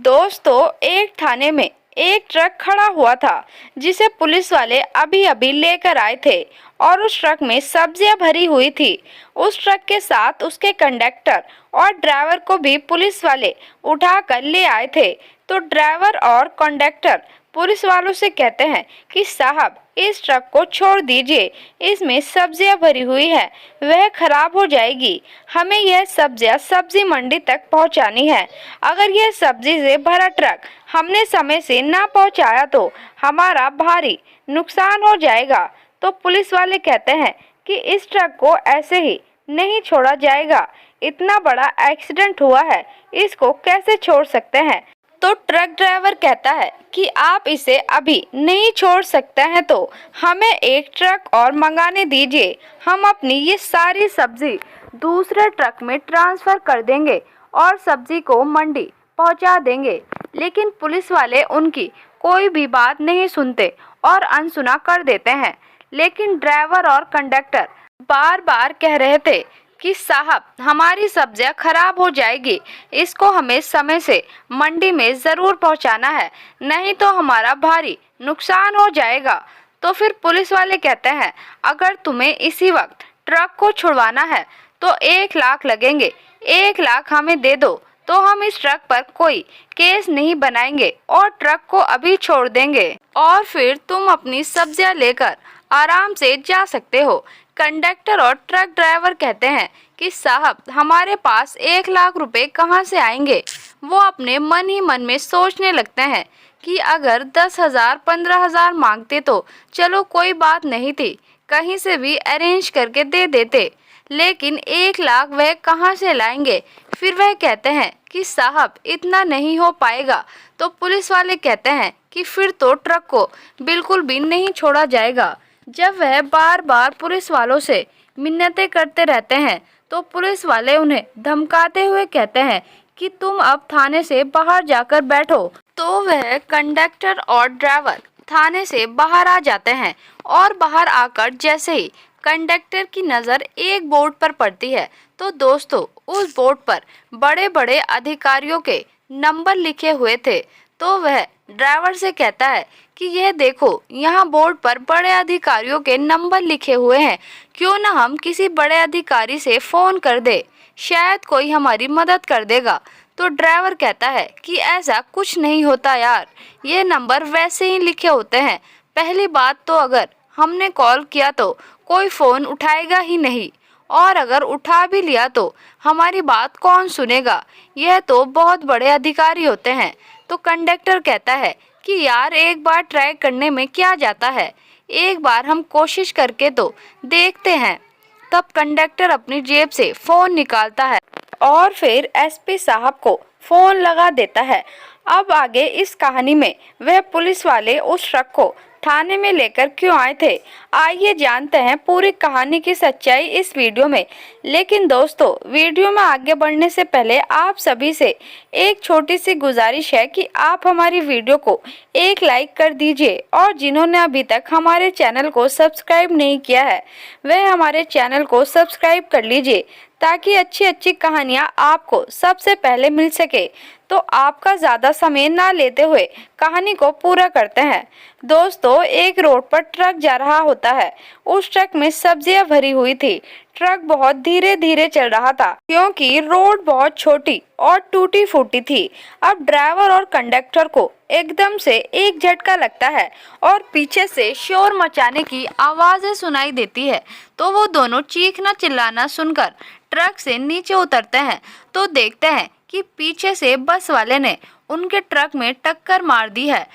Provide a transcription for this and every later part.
दोस्तों, एक थाने में एक ट्रक खड़ा हुआ था जिसे पुलिस वाले अभी अभी लेकर आए थे और उस ट्रक में सब्जियां भरी हुई थी। उस ट्रक के साथ उसके कंडक्टर और ड्राइवर को भी पुलिस वाले उठा कर ले आए थे। तो ड्राइवर और कंडक्टर पुलिस वालों से कहते हैं कि साहब, इस ट्रक को छोड़ दीजिए, इसमें सब्जियां भरी हुई है, वह खराब हो जाएगी। हमें यह सब्जियां सब्जी मंडी तक पहुंचानी है। अगर यह सब्जी से भरा ट्रक हमने समय से ना पहुंचाया तो हमारा भारी नुकसान हो जाएगा। तो पुलिस वाले कहते हैं कि इस ट्रक को ऐसे ही नहीं छोड़ा जाएगा, इतना बड़ा एक्सीडेंट हुआ है, इसको कैसे छोड़ सकते हैं। तो ट्रक ड्राइवर कहता है कि आप इसे अभी नहीं छोड़ सकते हैं तो हमें एक ट्रक और मंगाने दीजिए, हम अपनी ये सारी सब्जी दूसरे ट्रक में ट्रांसफ़र कर देंगे और सब्जी को मंडी पहुंचा देंगे। लेकिन पुलिस वाले उनकी कोई भी बात नहीं सुनते और अनसुना कर देते हैं। लेकिन ड्राइवर और कंडक्टर बार बार कह रहे थे कि साहब, हमारी सब्जियां खराब हो जाएगी, इसको हमें समय से मंडी में ज़रूर पहुंचाना है, नहीं तो हमारा भारी नुकसान हो जाएगा। तो फिर पुलिस वाले कहते हैं, अगर तुम्हें इसी वक्त ट्रक को छुड़वाना है तो 1 लाख लगेंगे, 1 लाख हमें दे दो तो हम इस ट्रक पर कोई केस नहीं बनाएंगे और ट्रक को अभी छोड़ देंगे और फिर तुम अपनी सब्जियां लेकर आराम से जा सकते हो। कंडक्टर और ट्रक ड्राइवर कहते हैं कि साहब, हमारे पास 1 लाख रुपए कहाँ से आएंगे। वो अपने मन ही मन में सोचने लगते हैं कि अगर 10,000 15,000 मांगते तो चलो कोई बात नहीं थी, कहीं से भी अरेंज करके दे देते, लेकिन 1 लाख वह कहाँ से लाएंगे। फिर वह कहते हैं कि साहब, इतना नहीं हो पाएगा। तो पुलिस वाले कहते हैं कि फिर तो ट्रक को बिल्कुल भी नहीं छोड़ा जाएगा। जब वह बार बार पुलिस वालों से मिन्नतें करते रहते हैं तो पुलिस वाले उन्हें धमकाते हुए कहते हैं कि तुम अब थाने से बाहर जाकर बैठो। तो वह कंडक्टर और ड्राइवर थाने से बाहर आ जाते हैं और बाहर आकर जैसे ही कंडक्टर की नज़र एक बोर्ड पर पड़ती है तो दोस्तों, उस बोर्ड पर बड़े बड़े अधिकारियों के नंबर लिखे हुए थे। तो वह ड्राइवर से कहता है कि यह देखो, यहाँ बोर्ड पर बड़े अधिकारियों के नंबर लिखे हुए हैं, क्यों ना हम किसी बड़े अधिकारी से फ़ोन कर दे, शायद कोई हमारी मदद कर देगा। तो ड्राइवर कहता है कि ऐसा कुछ नहीं होता यार, ये नंबर वैसे ही लिखे होते हैं। पहली बात तो अगर हमने कॉल किया तो कोई फ़ोन उठाएगा ही नहीं, और अगर उठा भी लिया तो हमारी बात कौन सुनेगा, यह तो बहुत बड़े अधिकारी होते हैं। तो कंडक्टर कहता है कि यार, एक बार ट्राई करने में क्या जाता है, एक बार हम कोशिश करके तो देखते हैं। तब कंडक्टर अपनी जेब से फ़ोन निकालता है और फिर एसपी साहब को फ़ोन लगा देता है। अब आगे इस कहानी में वह पुलिस वाले उस ट्रक को थाने में लेकर क्यों आए थे, आइए जानते हैं पूरी कहानी की सच्चाई इस वीडियो में। लेकिन दोस्तों, वीडियो में आगे बढ़ने से पहले आप सभी से एक छोटी सी गुजारिश है कि आप हमारी वीडियो को एक लाइक कर दीजिए और जिन्होंने अभी तक हमारे चैनल को सब्सक्राइब नहीं किया है वह हमारे चैनल को सब्सक्राइब कर लीजिए ताकि अच्छी अच्छी कहानियाँ आपको सबसे पहले मिल सके। तो आपका ज़्यादा समय ना लेते हुए कहानी को पूरा करते हैं। दोस्तों, एक रोड पर ट्रक जा रहा होता है। उस ट्रक में सब्जियां भरी हुई थी। ट्रक बहुत धीरे धीरे चल रहा था क्योंकि रोड बहुत छोटी और टूटी फूटी थी। अब ड्राइवर और कंडक्टर को एकदम से एक झटका लगता है और पीछे से शोर मचाने की आवाज़ें सुनाई देती है। तो वो दोनों चीखना चिल्लाना सुनकर ट्रक से नीचे उतरते हैं तो देखते हैं कि पीछे से बस वाले ने उनके ट्रक में टक्कर मार दी है।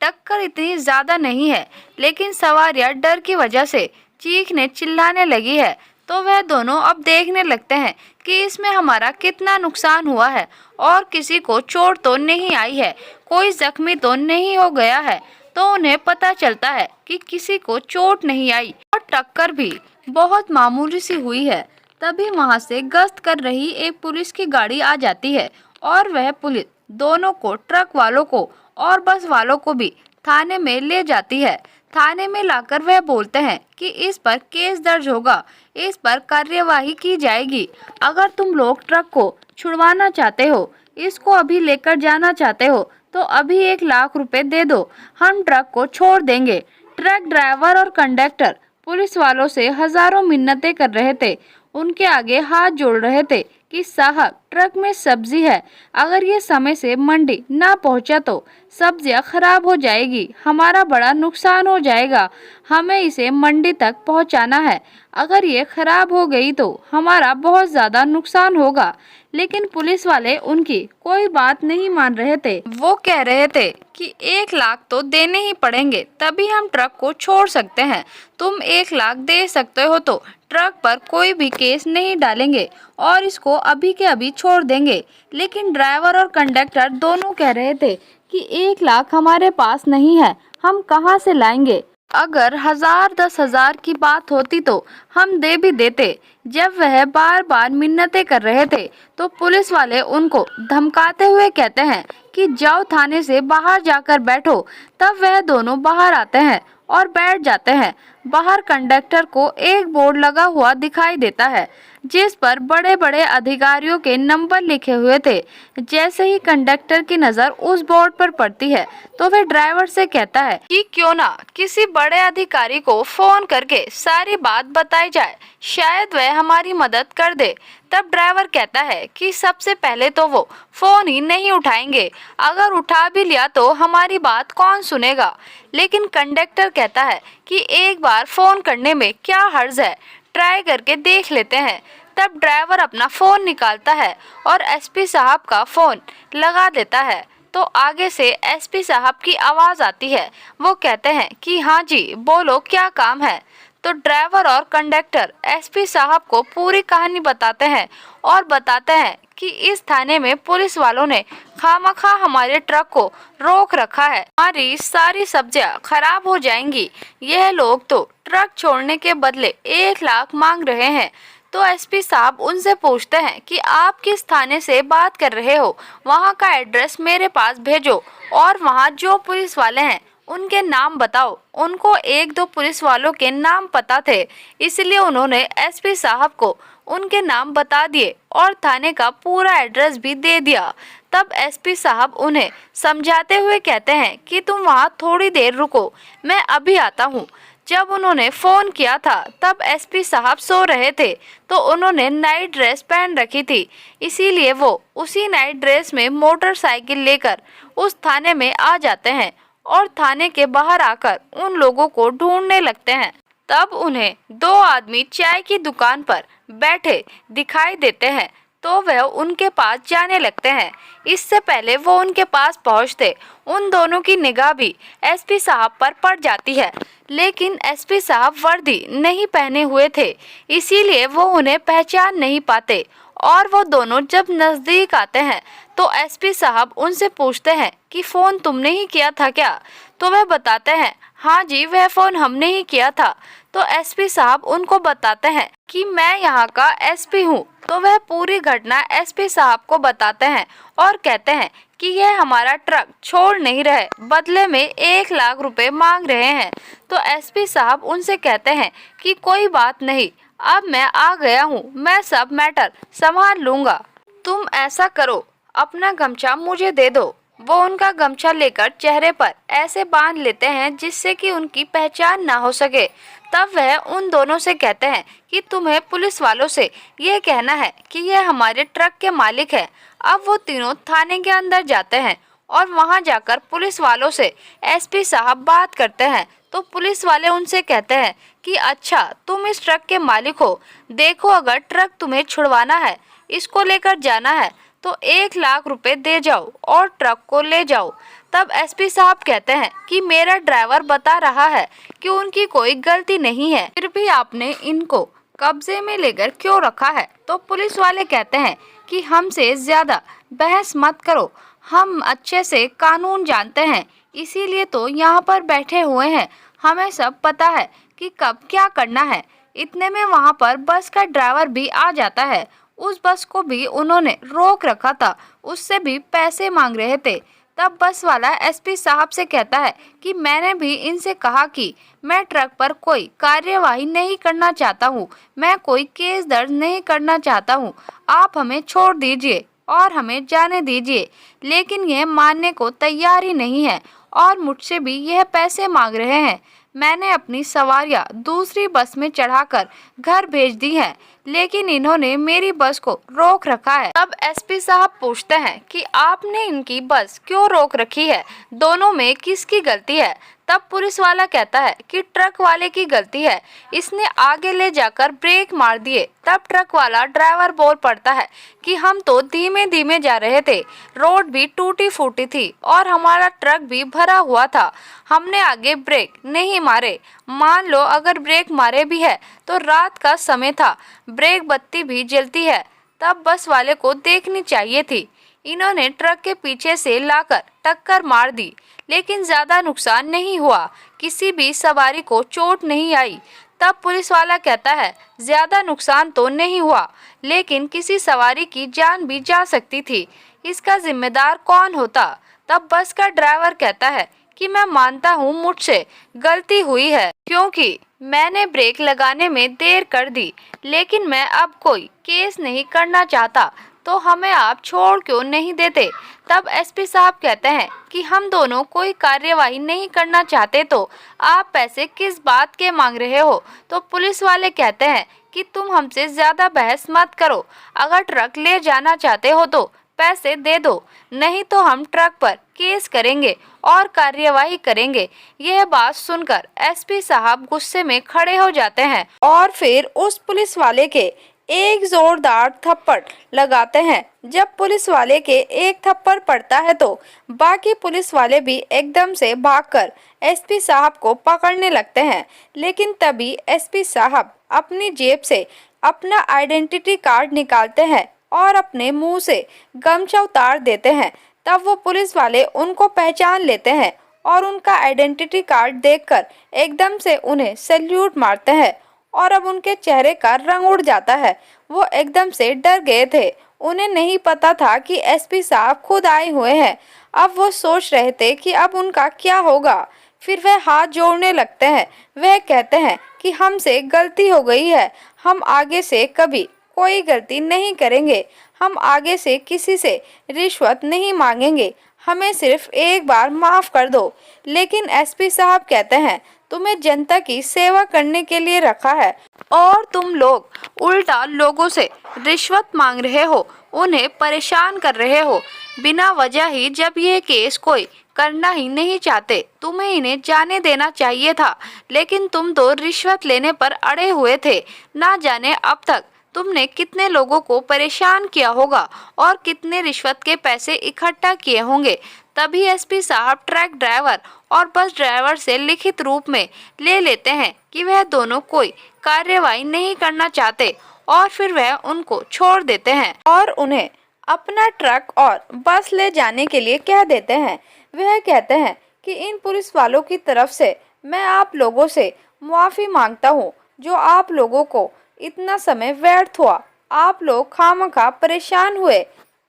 टक्कर इतनी ज़्यादा नहीं है, लेकिन सवारियां डर की वजह से चीखने चिल्लाने लगी है। तो वह दोनों अब देखने लगते हैं कि इसमें हमारा कितना नुकसान हुआ है और किसी को चोट तो नहीं आई है, कोई जख्मी तो नहीं हो गया है। तो उन्हें पता चलता है कि किसी को चोट नहीं आई और टक्कर भी बहुत मामूली सी हुई है। तभी वहां से गश्त कर रही एक पुलिस की गाड़ी आ जाती है और वह पुलिस दोनों को, ट्रक वालों को और बस वालों को भी थाने में ले जाती है। थाने में लाकर वह बोलते हैं कि इस पर केस दर्ज होगा, इस पर कार्यवाही की जाएगी। अगर तुम लोग ट्रक को छुड़वाना चाहते हो, इसको अभी लेकर जाना चाहते हो तो अभी 1 लाख रुपए दे दो, हम ट्रक को छोड़ देंगे। ट्रक ड्राइवर और कंडक्टर पुलिस वालों से हजारों मिन्नतें कर रहे थे, उनके आगे हाथ जोड़ रहे थे कि साहब ट्रक में सब्जी है, अगर ये समय से मंडी ना पहुंचा तो सब्जियां खराब हो जाएगी, हमारा बड़ा नुकसान हो जाएगा, हमें इसे मंडी तक पहुंचाना है, अगर ये खराब हो गई तो हमारा बहुत ज़्यादा नुकसान होगा। लेकिन पुलिस वाले उनकी कोई बात नहीं मान रहे थे। वो कह रहे थे कि 1 लाख तो देने ही पड़ेंगे, तभी हम ट्रक को छोड़ सकते हैं। तुम 1 लाख दे सकते हो तो ट्रक पर कोई भी केस नहीं डालेंगे और इसको अभी के अभी छोड़ देंगे। लेकिन ड्राइवर और कंडक्टर दोनों कह रहे थे कि 1 लाख हमारे पास नहीं है, हम कहाँ से लाएंगे। अगर 1000-10,000 की बात होती तो हम दे भी देते। जब वह बार बार मिन्नतें कर रहे थे तो पुलिस वाले उनको धमकाते हुए कहते हैं कि जाओ थाने से बाहर जाकर बैठो। तब वह दोनों बाहर आते हैं और बैठ जाते हैं। बाहर कंडक्टर को एक बोर्ड लगा हुआ दिखाई देता है जिस पर बड़े बड़े अधिकारियों के नंबर लिखे हुए थे। जैसे ही कंडक्टर की नज़र उस बोर्ड पर पड़ती है तो वह ड्राइवर से कहता है कि क्यों ना किसी बड़े अधिकारी को फोन करके सारी बात बताई जाए, शायद वह हमारी मदद कर दे। तब ड्राइवर कहता है कि सबसे पहले तो वो फोन ही नहीं उठाएंगे, अगर उठा भी लिया तो हमारी बात कौन सुनेगा। लेकिन कंडक्टर कहता है कि एक बार फोन करने में क्या हर्ज है, ट्राई करके देख लेते हैं। तब ड्राइवर अपना फ़ोन निकालता है और एसपी साहब का फ़ोन लगा देता है तो आगे से एसपी साहब की आवाज़ आती है। वो कहते हैं कि हाँ जी बोलो क्या काम है। तो ड्राइवर और कंडक्टर एसपी साहब को पूरी कहानी बताते हैं और बताते हैं कि इस थाने में पुलिस वालों ने खामखा हमारे ट्रक को रोक रखा है, हमारी सारी सब्जियां खराब हो जाएंगी। यह लोग तो ट्रक छोड़ने के बदले 1 लाख मांग रहे हैं। तो एसपी साहब उनसे पूछते हैं कि आप किस थाने से बात कर रहे हो, वहाँ का एड्रेस मेरे पास भेजो और वहाँ जो पुलिस वाले हैं उनके नाम बताओ। उनको 1-2 पुलिस वालों के नाम पता थे, इसलिए उन्होंने एसपी साहब को उनके नाम बता दिए और थाने का पूरा एड्रेस भी दे दिया। तब एसपी साहब उन्हें समझाते हुए कहते हैं कि तुम वहाँ थोड़ी देर रुको, मैं अभी आता हूँ। जब उन्होंने फ़ोन किया था तब एसपी साहब सो रहे थे तो उन्होंने नाइट ड्रेस पहन रखी थी, इसीलिए वो उसी नाइट ड्रेस में मोटरसाइकिल लेकर उस थाने में आ जाते हैं और थाने के बाहर आकर उन लोगों को ढूंढने लगते हैं। तब उन्हें 2 आदमी चाय की दुकान पर बैठे दिखाई देते हैं तो वह उनके पास जाने लगते हैं। इससे पहले वो उनके पास पहुंचते उन दोनों की निगाह भी एसपी साहब पर पड़ जाती है, लेकिन एसपी साहब वर्दी नहीं पहने हुए थे, इसीलिए वो उन्हें पहचान नहीं पाते। और वो दोनों जब नज़दीक आते हैं तो एसपी साहब उनसे पूछते हैं कि फ़ोन तुमने ही किया था क्या। तो वह बताते हैं हाँ जी वह फ़ोन हमने ही किया था। तो एसपी साहब उनको बताते हैं कि मैं यहाँ का एसपी हूँ। तो वह पूरी घटना एसपी साहब को बताते हैं और कहते हैं कि यह हमारा ट्रक छोड़ नहीं रहे, बदले में 1 लाख रुपए मांग रहे हैं। तो एसपी साहब उनसे कहते हैं कि कोई बात नहीं, अब मैं आ गया हूँ, मैं सब मैटर संभाल लूँगा, तुम ऐसा करो अपना गमछा मुझे दे दो। वो उनका गमछा लेकर चेहरे पर ऐसे बांध लेते हैं जिससे कि उनकी पहचान ना हो सके। तब वह उन दोनों से कहते हैं कि तुम्हें पुलिस वालों से ये कहना है कि यह हमारे ट्रक के मालिक है। अब वो तीनों थाने के अंदर जाते हैं और वहां जाकर पुलिस वालों से एसपी साहब बात करते हैं। तो पुलिस वाले उनसे कहते हैं कि अच्छा तुम इस ट्रक के मालिक हो, देखो अगर ट्रक तुम्हें छुड़वाना है, इसको लेकर जाना है तो 1 लाख रुपए दे जाओ और ट्रक को ले जाओ। तब एसपी साहब कहते हैं कि मेरा ड्राइवर बता रहा है कि उनकी कोई गलती नहीं है, फिर भी आपने इनको कब्जे में लेकर क्यों रखा है। तो पुलिस वाले कहते हैं कि हमसे ज़्यादा बहस मत करो, हम अच्छे से कानून जानते हैं, इसीलिए तो यहाँ पर बैठे हुए हैं, हमें सब पता है कि कब क्या करना है। इतने में वहाँ पर बस का ड्राइवर भी आ जाता है। उस बस को भी उन्होंने रोक रखा था, उससे भी पैसे मांग रहे थे। तब बस वाला एसपी साहब से कहता है कि मैंने भी इनसे कहा कि मैं ट्रक पर कोई कार्यवाही नहीं करना चाहता हूँ, मैं कोई केस दर्ज नहीं करना चाहता हूँ, आप हमें छोड़ दीजिए और हमें जाने दीजिए। लेकिन यह मानने को तैयार ही नहीं है और मुझसे भी यह पैसे मांग रहे हैं। मैंने अपनी सवारियां दूसरी बस में चढ़ाकर घर भेज दी हैं, लेकिन इन्होंने मेरी बस को रोक रखा है। तब एसपी साहब पूछते हैं कि आपने इनकी बस क्यों रोक रखी है, दोनों में किसकी गलती है। तब पुलिस वाला कहता है कि ट्रक वाले की गलती है, इसने आगे ले जाकर ब्रेक मार दिए। तब ट्रक वाला ड्राइवर बोल पड़ता है कि हम तो धीमे धीमे जा रहे थे, रोड भी टूटी फूटी थी और हमारा ट्रक भी भरा हुआ था, हमने आगे ब्रेक नहीं मारे। मान लो अगर ब्रेक मारे भी है तो रात का समय था, ब्रेक बत्ती भी जलती है, तब बस वाले को देखनी चाहिए थी। इन्होंने ट्रक के पीछे से लाकर टक्कर मार दी, लेकिन ज्यादा नुकसान नहीं हुआ, किसी भी सवारी को चोट नहीं आई। तब पुलिस वाला कहता है ज्यादा नुकसान तो नहीं हुआ, लेकिन किसी सवारी की जान भी जा सकती थी, इसका जिम्मेदार कौन होता। तब बस का ड्राइवर कहता है कि मैं मानता हूँ मुझसे गलती हुई है, क्योंकि मैंने ब्रेक लगाने में देर कर दी, लेकिन मैं अब कोई केस नहीं करना चाहता, तो हमें आप छोड़ क्यों नहीं देते। तब एसपी साहब कहते हैं कि हम दोनों कोई कार्यवाही नहीं करना चाहते, तो आप पैसे किस बात के मांग रहे हो। तो पुलिस वाले कहते हैं कि तुम हमसे ज्यादा बहस मत करो, अगर ट्रक ले जाना चाहते हो तो पैसे दे दो, नहीं तो हम ट्रक पर केस करेंगे और कार्यवाही करेंगे। यह बात सुनकर एसपी साहब गुस्से में खड़े हो जाते हैं और फिर उस पुलिस वाले के एक जोरदार थप्पड़ लगाते हैं। जब पुलिस वाले के एक थप्पड़ पड़ता है तो बाकी पुलिस वाले भी एकदम से भागकर एसपी साहब को पकड़ने लगते हैं, लेकिन तभी एसपी साहब अपनी जेब से अपना आइडेंटिटी कार्ड निकालते हैं और अपने मुंह से गमछा उतार देते हैं। तब वो पुलिस वाले उनको पहचान लेते हैं और उनका आइडेंटिटी कार्ड देखकर एकदम से उन्हें सैल्यूट मारते हैं और अब उनके चेहरे का रंग उड़ जाता है। वो एकदम से डर गए थे, उन्हें नहीं पता था कि एसपी साहब खुद आए हुए हैं। अब वो सोच रहे थे कि अब उनका क्या होगा। फिर वह हाथ जोड़ने लगते हैं, वह कहते हैं कि हमसे गलती हो गई है, हम आगे से कभी कोई गलती नहीं करेंगे, हम आगे से किसी से रिश्वत नहीं मांगेंगे, हमें सिर्फ एक बार माफ़ कर दो। लेकिन एसपी साहब कहते हैं तुम्हें जनता की सेवा करने के लिए रखा है और तुम लोग उल्टा लोगों से रिश्वत मांग रहे हो, उन्हें परेशान कर रहे हो बिना वजह ही। जब ये केस कोई करना ही नहीं चाहते, तुम्हें इन्हें जाने देना चाहिए था, लेकिन तुम तो रिश्वत लेने पर अड़े हुए थे। ना जाने अब तक तुमने कितने लोगों को परेशान किया होगा और कितने रिश्वत के पैसे इकट्ठा किए होंगे। तभी एसपी साहब ट्रक ड्राइवर और बस ड्राइवर से लिखित रूप में ले लेते हैं कि वह दोनों कोई कार्यवाही नहीं करना चाहते और फिर वह उनको छोड़ देते हैं और उन्हें अपना ट्रक और बस ले जाने के लिए कह देते हैं। वह कहते हैं कि इन पुलिस वालों की तरफ से मैं आप लोगों से मुआफ़ी मांगता हूँ, जो आप लोगों को इतना समय व्यर्थ हुआ, आप लोग खामखा परेशान हुए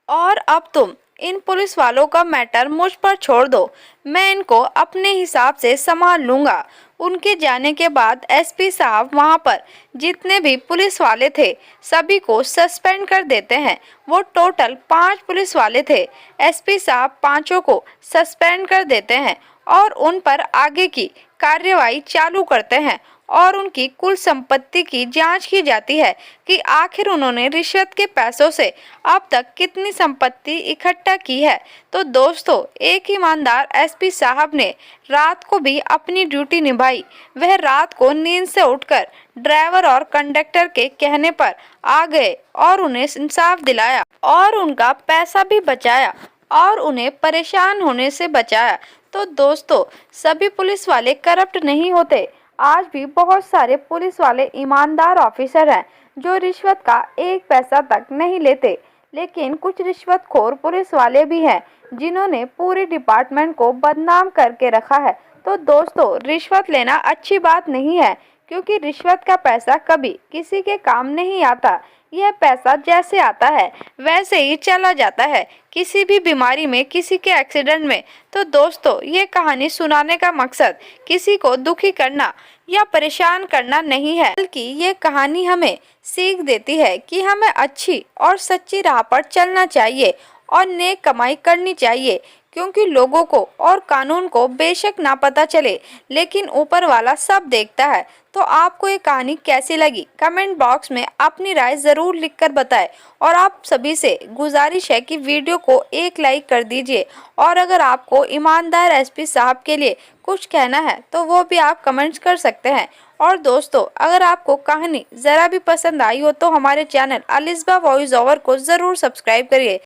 और अब तुम इन पुलिस वालों का मैटर मुझ पर छोड़ दो, मैं इनको अपने हिसाब से संभाल लूँगा। उनके जाने के बाद एसपी साहब वहां पर जितने भी पुलिस वाले थे सभी को सस्पेंड कर देते हैं। वो टोटल 5 पुलिस वाले थे, एसपी साहब 5 को सस्पेंड कर देते हैं और उन पर आगे की कार्यवाही चालू करते हैं और उनकी कुल संपत्ति की जांच की जाती है कि आखिर उन्होंने रिश्वत के पैसों से अब तक कितनी संपत्ति इकट्ठा की है। तो दोस्तों, एक ईमानदार एसपी साहब ने रात को भी अपनी ड्यूटी निभाई। वह रात को नींद से उठकर ड्राइवर और कंडक्टर के कहने पर आ गए और उन्हें इंसाफ दिलाया और उनका पैसा भी बचाया और उन्हें परेशान होने से बचाया। तो दोस्तों, सभी पुलिस वाले करप्ट नहीं होते। आज भी बहुत सारे पुलिस वाले ईमानदार ऑफिसर हैं जो रिश्वत का 1 पैसा तक नहीं लेते, लेकिन कुछ रिश्वतखोर पुलिस वाले भी हैं जिन्होंने पूरे डिपार्टमेंट को बदनाम करके रखा है। तो दोस्तों, रिश्वत लेना अच्छी बात नहीं है, क्योंकि रिश्वत का पैसा कभी किसी के काम नहीं आता। यह पैसा जैसे आता है वैसे ही चला जाता है, किसी भी बीमारी में, किसी के एक्सीडेंट में। तो दोस्तों, ये कहानी सुनाने का मकसद किसी को दुखी करना या परेशान करना नहीं है, बल्कि ये कहानी हमें सीख देती है कि हमें अच्छी और सच्ची राह पर चलना चाहिए और नेक कमाई करनी चाहिए, क्योंकि लोगों को और कानून को बेशक ना पता चले, लेकिन ऊपर वाला सब देखता है। तो आपको ये कहानी कैसी लगी, कमेंट बॉक्स में अपनी राय ज़रूर लिखकर बताएं। और आप सभी से गुजारिश है कि वीडियो को एक लाइक कर दीजिए, और अगर आपको ईमानदार एसपी साहब के लिए कुछ कहना है तो वो भी आप कमेंट्स कर सकते हैं। और दोस्तों, अगर आपको कहानी ज़रा भी पसंद आई हो तो हमारे चैनल अलिस्बा वॉइस ओवर को ज़रूर सब्सक्राइब करिए।